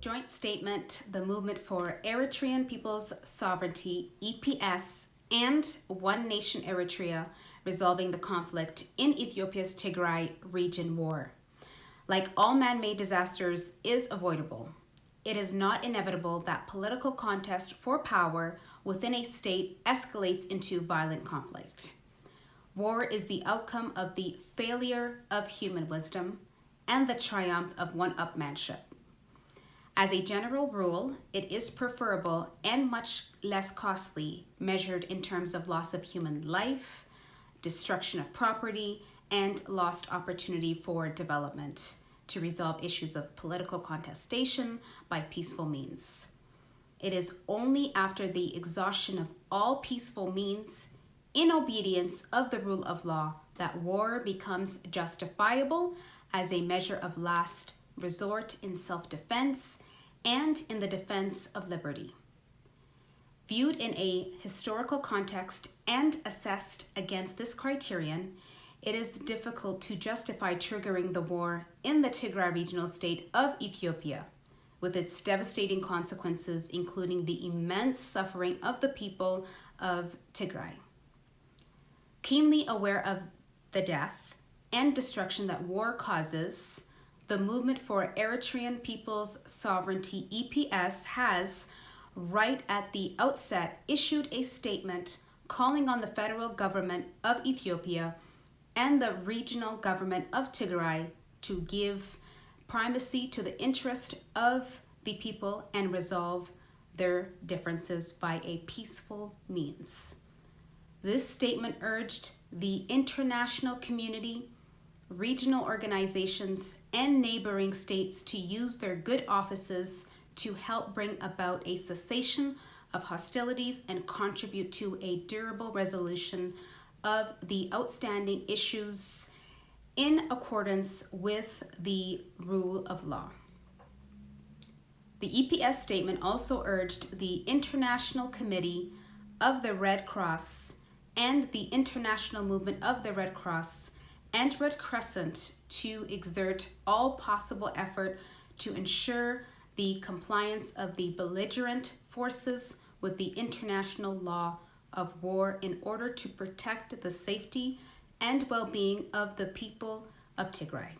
Joint Statement, the Movement for Eritrean People's Sovereignty, EPS, and One Nation Eritrea, resolving the conflict in Ethiopia's Tigray region war. Like all man-made disasters is avoidable, it is not inevitable that political contest for power within a state escalates into violent conflict. War is the outcome of the failure of human wisdom and the triumph of one-upmanship. As a general rule, it is preferable and much less costly, measured in terms of loss of human life, destruction of property, and lost opportunity for development, to resolve issues of political contestation by peaceful means. It is only after the exhaustion of all peaceful means, in obedience of the rule of law, that war becomes justifiable as a measure of last resort in self-defense and in the defense of liberty. Viewed in a historical context and assessed against this criterion, it is difficult to justify triggering the war in the Tigray regional state of Ethiopia, with its devastating consequences, including the immense suffering of the people of Tigray. Keenly aware of the death and destruction that war causes, the Movement for Eritrean People's Sovereignty, EPS, has, right at the outset, issued a statement calling on the federal government of Ethiopia and the regional government of Tigray to give primacy to the interest of the people and resolve their differences by a peaceful means. This statement urged the international community, regional organizations, and neighboring states to use their good offices to help bring about a cessation of hostilities and contribute to a durable resolution of the outstanding issues in accordance with the rule of law. The EPS statement also urged the International Committee of the Red Cross and the International Movement of the Red Cross and Red Crescent to exert all possible effort to ensure the compliance of the belligerent forces with the international law of war in order to protect the safety and well-being of the people of Tigray.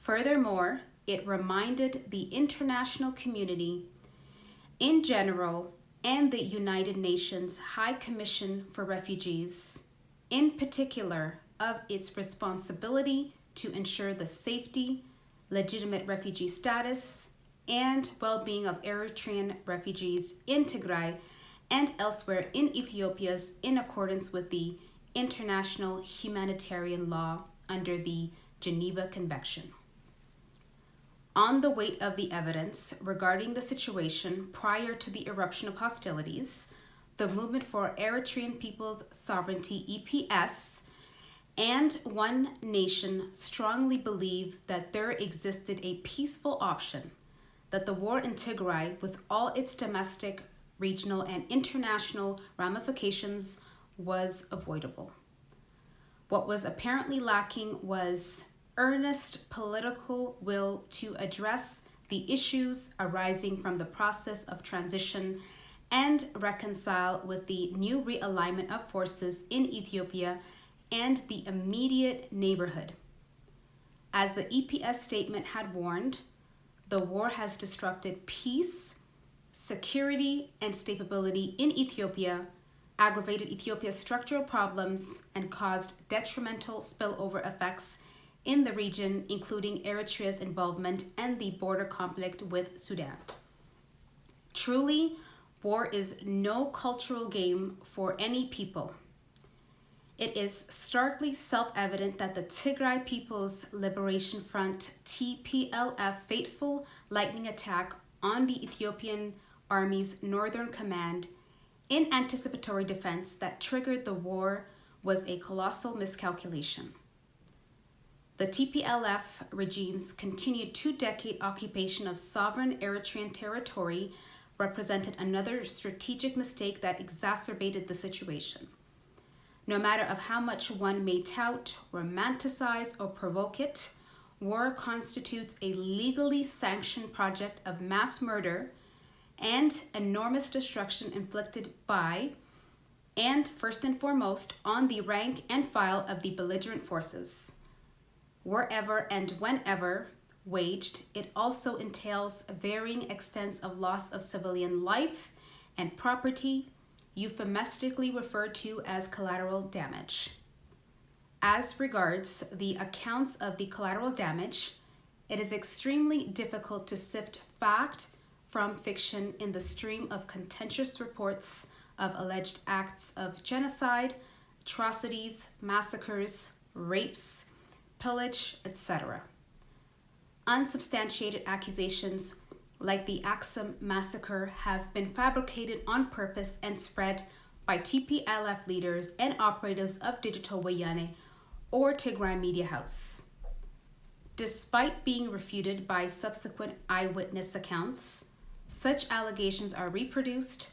Furthermore, it reminded the international community in general and the United Nations High Commission for Refugees, in particular, of its responsibility to ensure the safety, legitimate refugee status, and well-being of Eritrean refugees in Tigray and elsewhere in Ethiopia in accordance with the international humanitarian law under the Geneva Convention. On the weight of the evidence regarding the situation prior to the eruption of hostilities, the Movement for Eritrean People's Sovereignty, EPS, and One Nation strongly believe that there existed a peaceful option, that the war in Tigray, with all its domestic, regional, and international ramifications, was avoidable. What was apparently lacking was earnest political will to address the issues arising from the process of transition and reconcile with the new realignment of forces in Ethiopia and the immediate neighborhood. As the EPS statement had warned, the war has disrupted peace, security, and stability in Ethiopia, aggravated Ethiopia's structural problems, and caused detrimental spillover effects in the region, including Eritrea's involvement and the border conflict with Sudan. Truly, war is no cultural game for any people. It is starkly self-evident that the Tigray People's Liberation Front, TPLF, fateful lightning attack on the Ethiopian Army's Northern Command in anticipatory defense that triggered the war was a colossal miscalculation. The TPLF regime's continued two-decade occupation of sovereign Eritrean territory represented another strategic mistake that exacerbated the situation. No matter of how much one may tout, romanticize, or provoke it, war constitutes a legally sanctioned project of mass murder and enormous destruction inflicted by, and first and foremost, on the rank and file of the belligerent forces. Wherever and whenever waged, it also entails varying extents of loss of civilian life and property, euphemistically referred to as collateral damage. As regards the accounts of the collateral damage, it is extremely difficult to sift fact from fiction in the stream of contentious reports of alleged acts of genocide, atrocities, massacres, rapes, pillage, etc. Unsubstantiated accusations like the Axum massacre have been fabricated on purpose and spread by TPLF leaders and operatives of Digital Wayane or Tigray Media House. Despite being refuted by subsequent eyewitness accounts, such allegations are reproduced,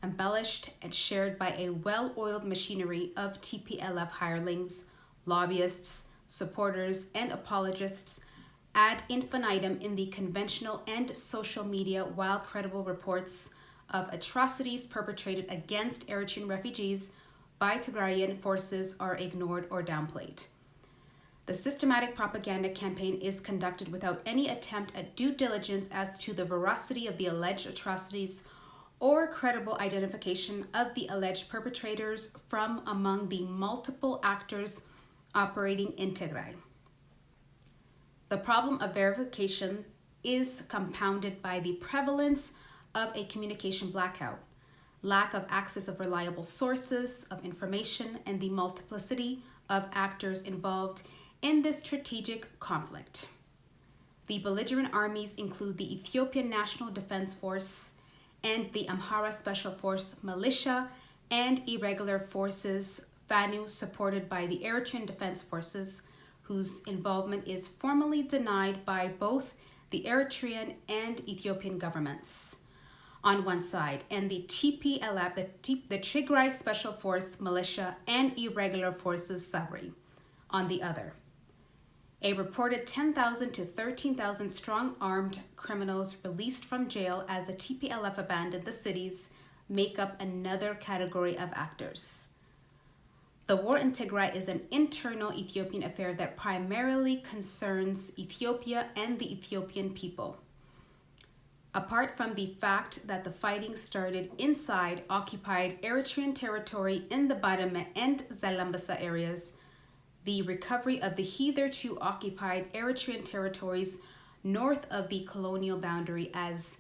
embellished, and shared by a well-oiled machinery of TPLF hirelings, lobbyists, supporters, and apologists ad infinitum in the conventional and social media, while credible reports of atrocities perpetrated against Eritrean refugees by Tigrayan forces are ignored or downplayed. The systematic propaganda campaign is conducted without any attempt at due diligence as to the veracity of the alleged atrocities or credible identification of the alleged perpetrators from among the multiple actors operating in Tigray. The problem of verification is compounded by the prevalence of a communication blackout, lack of access of reliable sources of information, and the multiplicity of actors involved in this strategic conflict. The belligerent armies include the Ethiopian National Defense Force and the Amhara Special Force Militia and Irregular Forces FANU, supported by the Eritrean Defense Forces, whose involvement is formally denied by both the Eritrean and Ethiopian governments on one side, and the TPLF, the Tigray Special Force Militia and Irregular Forces Sabri, on the other. A reported 10,000 to 13,000 strong armed criminals released from jail as the TPLF abandoned the cities make up another category of actors. The war in Tigray is an internal Ethiopian affair that primarily concerns Ethiopia and the Ethiopian people. Apart from the fact that the fighting started inside occupied Eritrean territory in the Badame and Zalambasa areas, the recovery of the hitherto occupied Eritrean territories north of the colonial boundary as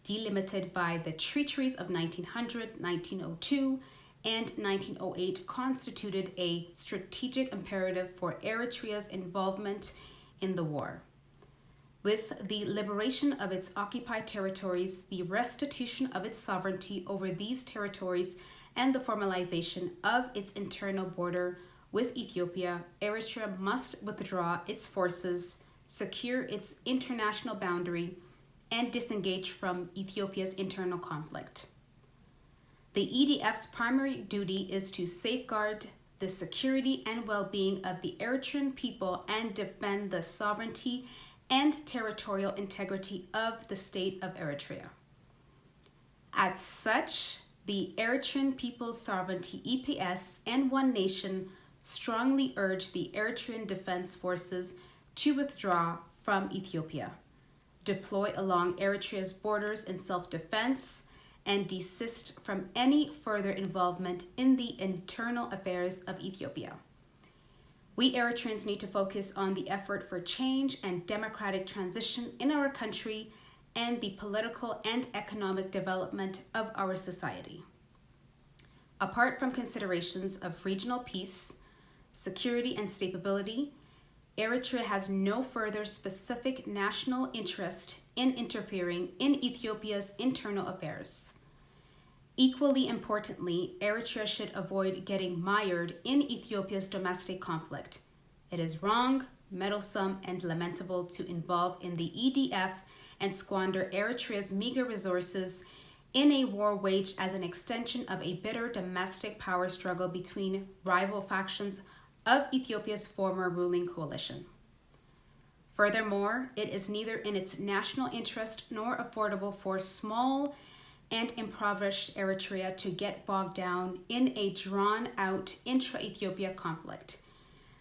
delimited by the treacheries of 1900, 1902, and 1908 constituted a strategic imperative for Eritrea's involvement in the war. With the liberation of its occupied territories, the restitution of its sovereignty over these territories, and the formalization of its internal border with Ethiopia, Eritrea must withdraw its forces, secure its international boundary, and disengage from Ethiopia's internal conflict. The EDF's primary duty is to safeguard the security and well-being of the Eritrean people and defend the sovereignty and territorial integrity of the state of Eritrea. As such, the Eritrean People's Sovereignty, EPS, and One Nation strongly urge the Eritrean Defense Forces to withdraw from Ethiopia, deploy along Eritrea's borders in self-defense, and desist from any further involvement in the internal affairs of Ethiopia. We Eritreans need to focus on the effort for change and democratic transition in our country and the political and economic development of our society. Apart from considerations of regional peace, security, and stability, Eritrea has no further specific national interest in interfering in Ethiopia's internal affairs. Equally importantly, Eritrea should avoid getting mired in Ethiopia's domestic conflict. It is wrong, meddlesome, and lamentable to involve in the EDF and squander Eritrea's meager resources in a war waged as an extension of a bitter domestic power struggle between rival factions of Ethiopia's former ruling coalition. Furthermore, it is neither in its national interest nor affordable for small and impoverished Eritrea to get bogged down in a drawn-out intra-Ethiopia conflict.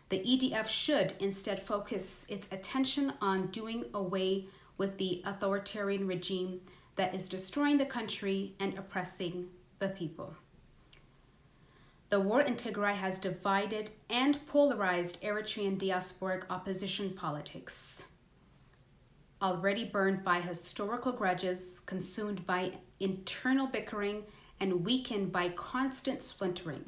The EDF should instead focus its attention on doing away with the authoritarian regime that is destroying the country and oppressing the people. The war in Tigray has divided and polarized Eritrean diasporic opposition politics. Already burned by historical grudges, consumed by internal bickering, and weakened by constant splintering.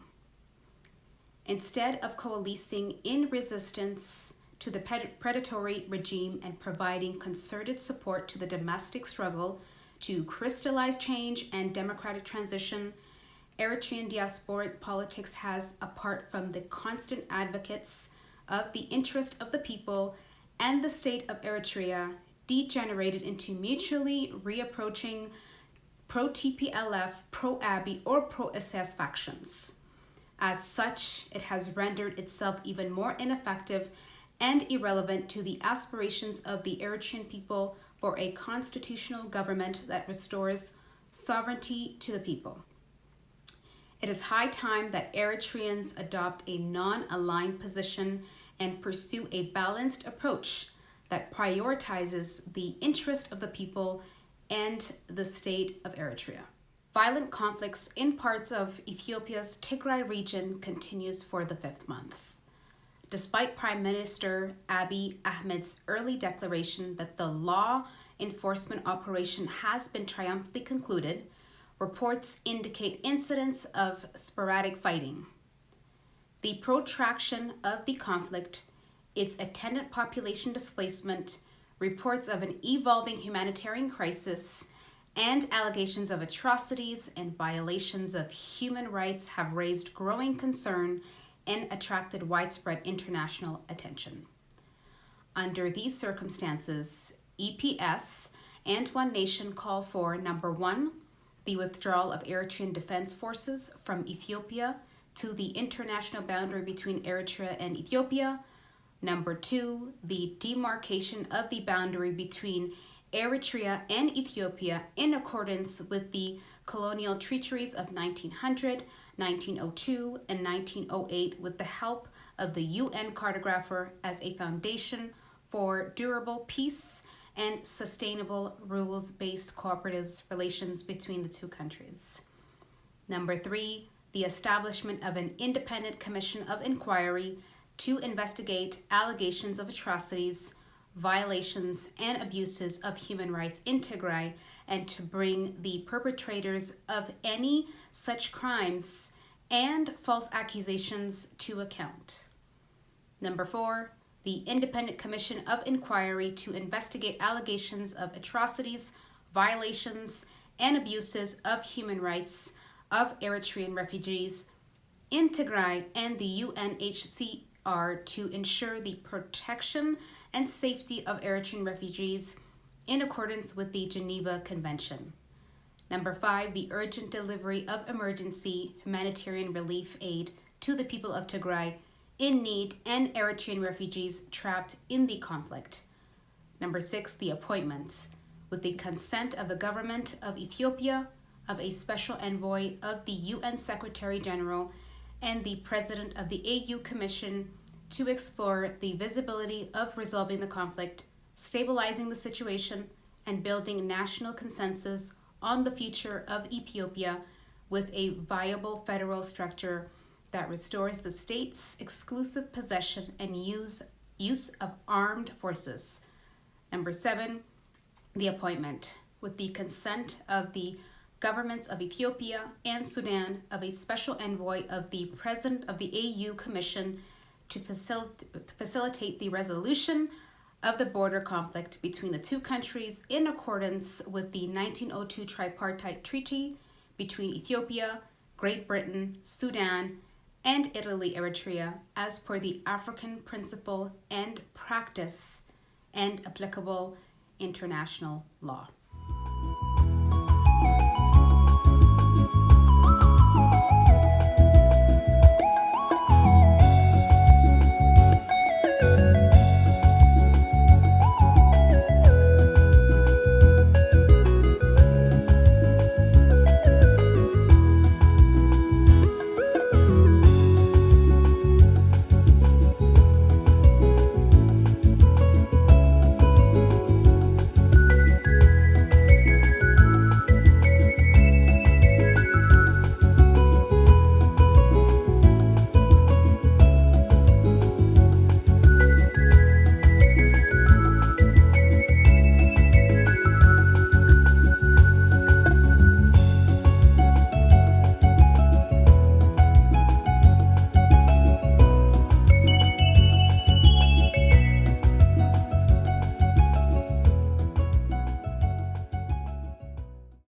Instead of coalescing in resistance to the predatory regime and providing concerted support to the domestic struggle to crystallize change and democratic transition, Eritrean diasporic politics has, apart from the constant advocates of the interest of the people and the state of Eritrea, degenerated into mutually reapproaching pro-TPLF, pro-Abiy, or pro-SS factions. As such, it has rendered itself even more ineffective and irrelevant to the aspirations of the Eritrean people for a constitutional government that restores sovereignty to the people. It is high time that Eritreans adopt a non-aligned position and pursue a balanced approach that prioritizes the interest of the people and the state of Eritrea. Violent conflicts in parts of Ethiopia's Tigray region continues for the 5th month. Despite Prime Minister Abiy Ahmed's early declaration that the law enforcement operation has been triumphantly concluded, reports indicate incidents of sporadic fighting. The protraction of the conflict, its attendant population displacement, reports of an evolving humanitarian crisis, and allegations of atrocities and violations of human rights have raised growing concern and attracted widespread international attention. Under these circumstances, EPS and One Nation call for, number one, the withdrawal of Eritrean defense forces from Ethiopia to the international boundary between Eritrea and Ethiopia. Number two, the demarcation of the boundary between Eritrea and Ethiopia in accordance with the colonial treaties of 1900, 1902, and 1908 with the help of the UN cartographer as a foundation for durable peace and sustainable rules-based cooperative relations between the two countries. Number three, the establishment of an independent commission of inquiry to investigate allegations of atrocities, violations, and abuses of human rights in Tigray, and to bring the perpetrators of any such crimes and false accusations to account. Number four, the Independent Commission of Inquiry to investigate allegations of atrocities, violations, and abuses of human rights of Eritrean refugees in Tigray and the UNHCR to ensure the protection and safety of Eritrean refugees in accordance with the Geneva Convention. Number five, the urgent delivery of emergency humanitarian relief aid to the people of Tigray in need and Eritrean refugees trapped in the conflict. Number six, the appointment, with the consent of the government of Ethiopia, of a special envoy of the UN Secretary General and the President of the AU Commission to explore the visibility of resolving the conflict, stabilizing the situation, and building national consensus on the future of Ethiopia with a viable federal structure that restores the state's exclusive possession and use of armed forces. Number seven, the appointment, with the consent of the governments of Ethiopia and Sudan, of a special envoy of the President of the AU Commission to facilitate the resolution of the border conflict between the two countries in accordance with the 1902 tripartite treaty between Ethiopia, Great Britain, Sudan, and Italy, Eritrea, as per the African principle and practice and applicable international law.